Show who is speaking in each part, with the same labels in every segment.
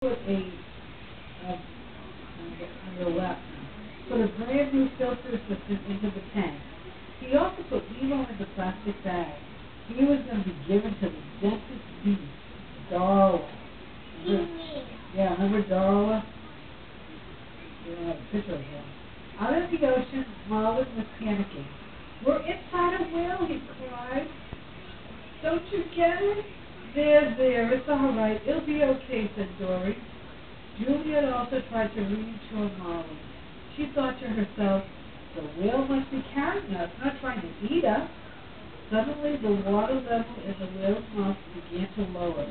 Speaker 1: put on your left, put a brand new filter system into the tank. He also put Nemo in the plastic bag. He was going to be given to the dentist beast, Darla. Yeah, remember Darla? We don't have a picture of her. Out in the ocean, Marlin was panicking. "We're inside a whale," he cried. "Don't you get it?" There, it's all right. It'll be okay," said Dory. Juliet also tried to reassure Marlin. She thought to herself, "The whale must be carrying us, not trying to eat us." Suddenly, the water level in the whale's mouth began to lower.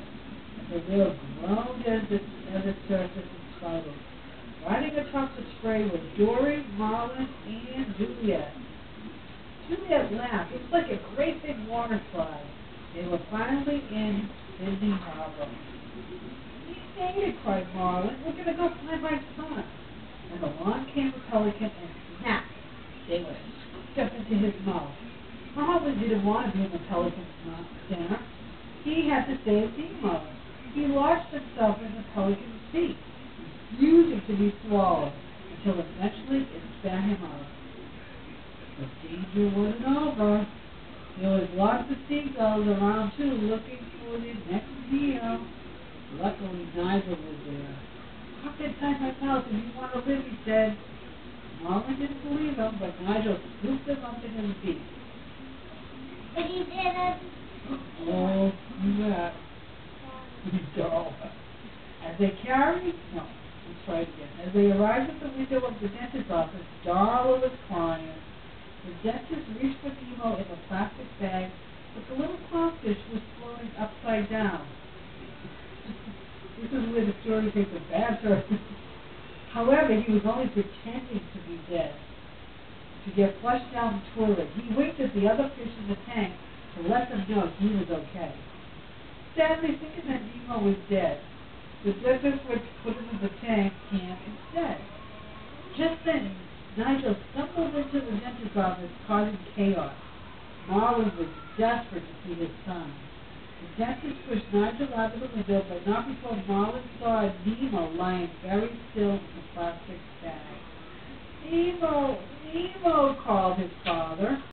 Speaker 1: The whale groaned as it surfaced and spouted. Riding atop the spray were Dory, Marlin, and Juliet. Juliet laughed. It was like a great big water slide. They were finally in Sydney Harbor. "We made it," cried Marlin. "We're going to go find my son." And along came a pelican and snap! They were scooped up into his mouth. Marlin didn't want to be in the pelican's dinner. He had to save Nemo. He launched himself in the pelican's beak, refusing to be swallowed, until eventually it spat him out. The danger wasn't over. There was lots of seagulls around, too, looking for the next meal. Luckily, Nigel was there. "Hop inside my mouth if you want to live," he said. Marlin didn't believe him, but Nigel scooped him up in his beak.
Speaker 2: But he didn't.
Speaker 1: Oh, you bet. As they arrived at the window of the dentist's office, Darla was crying. The dentist reached for Nemo in the plastic bag, but the little clownfish was floating upside down. This is where the story takes a bad turn. However, he was only pretending to be dead, to get flushed down the toilet. He winked at the other fish in the tank to let them know he was okay. Sadly, thinking that Nemo was dead, the dentist would put him in the tank can instead. Just then, Nigel stumbled into the dentist's office, causing chaos. Marlin was desperate to see his son. The dentist pushed Nigel out of the window, but not before Marlin saw Nemo lying very still in the plastic bag. "Nemo, Nemo," called his father.